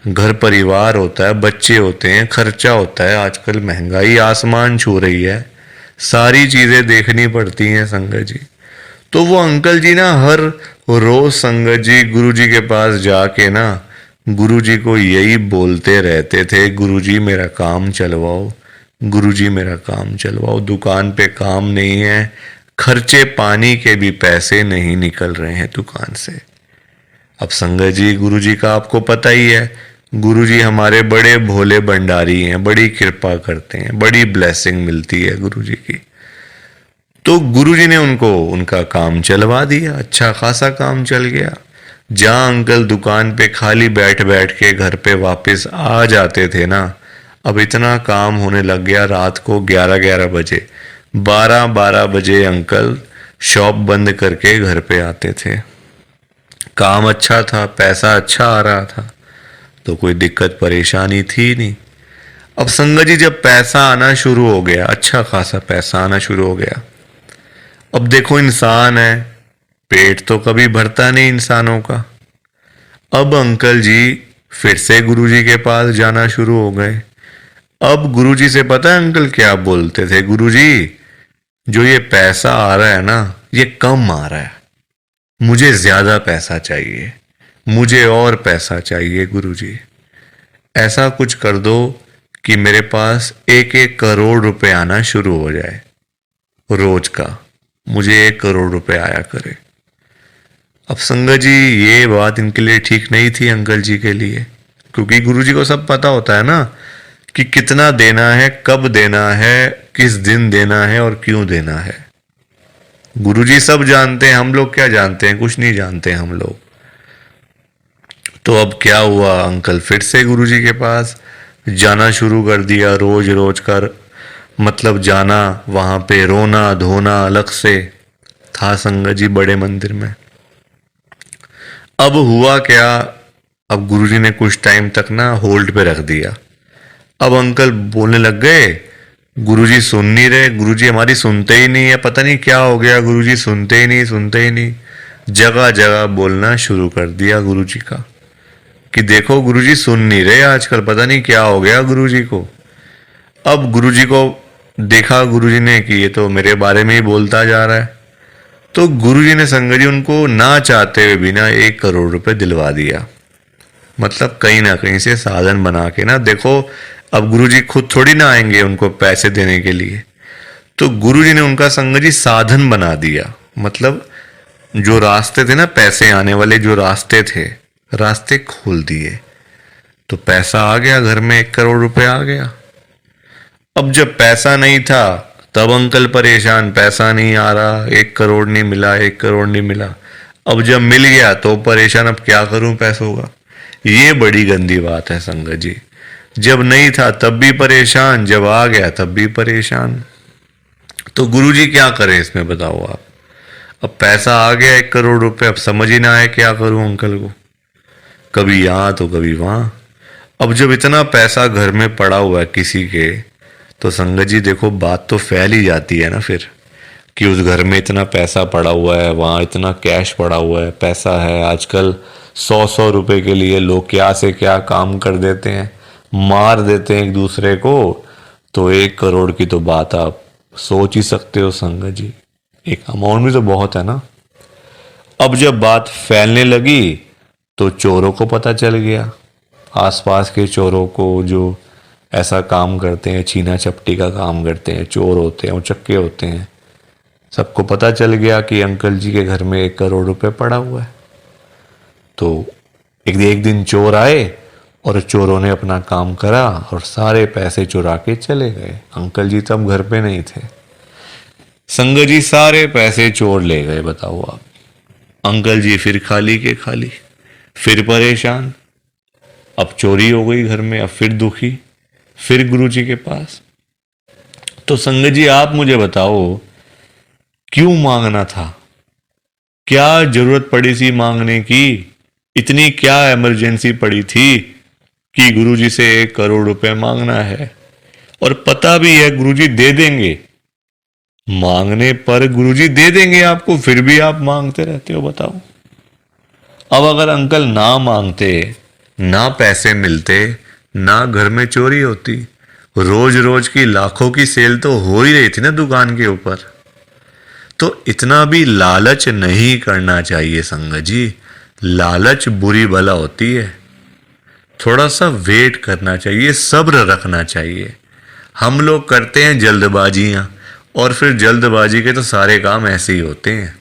घर परिवार होता है, बच्चे होते हैं, खर्चा होता है। आजकल महंगाई आसमान छू रही है, सारी चीजें देखनी पड़ती हैं संगत जी। तो वो अंकल जी ना हर रोज संगत जी गुरुजी के पास जाके ना गुरुजी को यही बोलते रहते थे, गुरुजी मेरा काम चलवाओ, गुरुजी मेरा काम चलवाओ, दुकान पे काम नहीं है, खर्चे पानी के भी पैसे नहीं निकल रहे हैं दुकान से। अब संगत जी गुरुजी का आपको पता ही है, गुरुजी हमारे बड़े भोले भंडारी हैं, बड़ी कृपा करते हैं, बड़ी ब्लेसिंग मिलती है गुरुजी की। तो गुरुजी ने उनको उनका काम चलवा दिया, अच्छा खासा काम चल गया। जहां अंकल दुकान पे खाली बैठ बैठ के घर पे वापस आ जाते थे ना, अब इतना काम होने लग गया, रात को 11-11 बजे, 12-12 बजे अंकल शॉप बंद करके घर पे आते थे। काम अच्छा था, पैसा अच्छा आ रहा था, तो कोई दिक्कत परेशानी थी नहीं। अब संगत जी जब पैसा आना शुरू हो गया, अच्छा खासा पैसा आना शुरू हो गया, अब देखो इंसान है, पेट तो कभी भरता नहीं इंसानों का। अब अंकल जी फिर से गुरुजी के पास जाना शुरू हो गए। अब गुरुजी से पता है अंकल क्या बोलते थे? गुरुजी जो ये पैसा आ रहा है ना, ये कम आ रहा है, मुझे ज्यादा पैसा चाहिए, मुझे और पैसा चाहिए गुरुजी। ऐसा कुछ कर दो कि मेरे पास 1-1 करोड़ रुपए आना शुरू हो जाए रोज का, मुझे 1 करोड़ रुपए आया करे। अब संगत जी ये बात इनके लिए ठीक नहीं थी अंकल जी के लिए, क्योंकि गुरुजी को सब पता होता है ना कि कितना देना है, कब देना है, किस दिन देना है और क्यों देना है। गुरुजी सब जानते हैं, हम लोग क्या जानते हैं? कुछ नहीं जानते हम लोग। तो अब क्या हुआ, अंकल फिर से गुरुजी के पास जाना शुरू कर दिया, रोज रोज कर, मतलब जाना, वहां पे रोना धोना अलग से था संगत जी बड़े मंदिर में। अब हुआ क्या, अब गुरुजी ने कुछ टाइम तक ना होल्ड पे रख दिया। अब अंकल बोलने लग गए, गुरुजी सुन नहीं रहे, गुरुजी हमारी सुनते ही नहीं है, पता नहीं क्या हो गया, गुरुजी सुनते ही नहीं, सुनते ही नहीं। जगह जगह बोलना शुरू कर दिया गुरुजी का। कि देखो गुरुजी सुन नहीं रहे आजकल, पता नहीं क्या हो गया गुरुजी को। अब गुरुजी को देखा गुरुजी ने कि ये तो मेरे बारे में ही बोलता जा रहा है, तो गुरुजी ने संगत जी उनको ना चाहते हुए भी ना 1 करोड़ रुपए दिलवा दिया। मतलब कहीं ना कहीं से साधन बना के ना, देखो अब गुरुजी खुद थोड़ी ना आएंगे उनको पैसे देने के लिए, तो गुरुजी ने उनका संगत जी साधन बना दिया। मतलब जो रास्ते थे ना पैसे आने वाले, जो रास्ते थे, रास्ते खोल दिए, तो पैसा आ गया घर में, 1 करोड़ रुपए आ गया। अब जब पैसा नहीं था तब अंकल परेशान, पैसा नहीं आ रहा, 1 करोड़ नहीं मिला, 1 करोड़ नहीं मिला। अब जब मिल गया तो परेशान, अब क्या करूं पैसों का। ये बड़ी गंदी बात है संगत जी। जब नहीं था तब भी परेशान, जब आ गया तब भी परेशान। तो गुरुजी क्या करें इसमें बताओ आप। अब पैसा आ गया 1 करोड़ रुपए, अब समझ ही ना आए क्या करूं अंकल को, कभी यहाँ तो कभी वहां। अब जब इतना पैसा घर में पड़ा हुआ है किसी के, तो संगत जी देखो बात तो फैल ही जाती है ना फिर, कि उस घर में इतना पैसा पड़ा हुआ है, वहाँ इतना कैश पड़ा हुआ है, पैसा है। आजकल 100-100 रुपए के लिए लोग क्या से क्या काम कर देते हैं, मार देते हैं एक दूसरे को। तो 1 करोड़ की तो बात आप सोच ही सकते हो संगत जी, एक अमाउंट भी तो बहुत है ना। अब जब बात फैलने लगी तो चोरों को पता चल गया, आसपास के चोरों को, जो ऐसा काम करते हैं, छीना चपटी का काम करते हैं, चोर होते हैं, उचक्के होते हैं, सबको पता चल गया कि अंकल जी के घर में 1 करोड़ रुपए पड़ा हुआ है। तो एक दिन चोर आए और चोरों ने अपना काम करा और सारे पैसे चुरा के चले गए। अंकल जी तब घर पे नहीं थे। संगत जी सारे पैसे चोर ले गए, बताओ आप। अंकल जी फिर खाली के खाली, फिर परेशान। अब चोरी हो गई घर में, अब फिर दुखी, फिर गुरुजी के पास। तो संगत जी आप मुझे बताओ क्यों मांगना था, क्या जरूरत पड़ी थी मांगने की, इतनी क्या इमरजेंसी पड़ी थी कि गुरुजी से 1 करोड़ रुपए मांगना है। और पता भी है गुरुजी दे देंगे, मांगने पर गुरुजी दे देंगे आपको, फिर भी आप मांगते रहते हो, बताओ। अब अगर अंकल ना मांगते, ना पैसे मिलते, ना घर में चोरी होती, रोज रोज की लाखों की सेल तो हो ही रही थी ना दुकान के ऊपर। तो इतना भी लालच नहीं करना चाहिए संगत जी, लालच बुरी बला होती है। थोड़ा सा वेट करना चाहिए, सब्र रखना चाहिए। हम लोग करते हैं जल्दबाजियां, और फिर जल्दबाजी के तो सारे काम ऐसे ही होते हैं,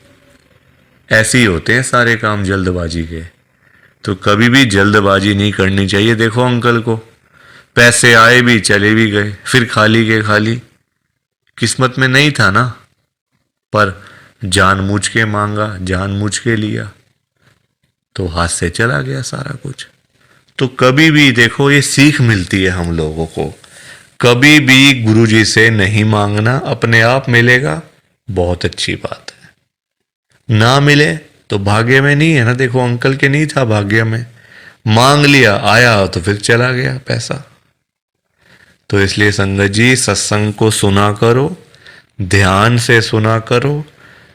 ऐसे ही होते हैं सारे काम जल्दबाजी के। तो कभी भी जल्दबाजी नहीं करनी चाहिए। देखो अंकल को पैसे आए भी चले भी गए, फिर खाली के खाली। किस्मत में नहीं था ना, पर जानबूझ के मांगा, जानबूझ के लिया, तो हाथ से चला गया सारा कुछ। तो कभी भी देखो ये सीख मिलती है हम लोगों को, कभी भी गुरुजी से नहीं मांगना, अपने आप मिलेगा, बहुत अच्छी बात है। ना मिले तो भाग्य में नहीं है ना। देखो अंकल के नहीं था भाग्य में, मांग लिया, आया तो फिर चला गया पैसा। तो इसलिए संगत जी सत्संग को सुना करो, ध्यान से सुना करो,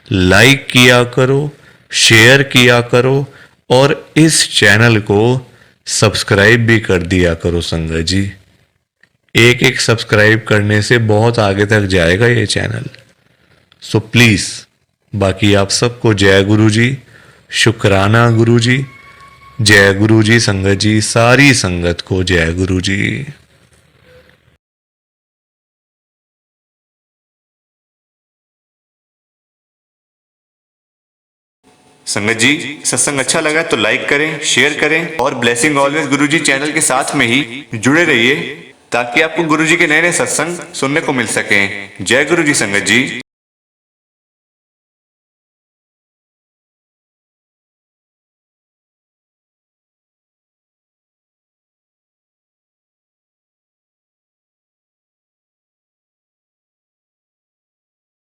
लाइक किया करो, शेयर किया करो, और इस चैनल को सब्सक्राइब भी कर दिया करो संगत जी। एक एक सब्सक्राइब करने से बहुत आगे तक जाएगा ये चैनल। सो प्लीज, बाकी आप सबको जय गुरु जी, शुक्राना गुरु जी, जय गुरु जी संगत जी, सारी संगत को जय गुरु जी। संगत जी सत्संग अच्छा लगा तो लाइक करें, शेयर करें, और ब्लेसिंग ऑलवेज गुरुजी चैनल के साथ में ही जुड़े रहिए, ताकि आपको गुरुजी के नए नए सत्संग सुनने को मिल सकें। जय गुरु जी संगत जी।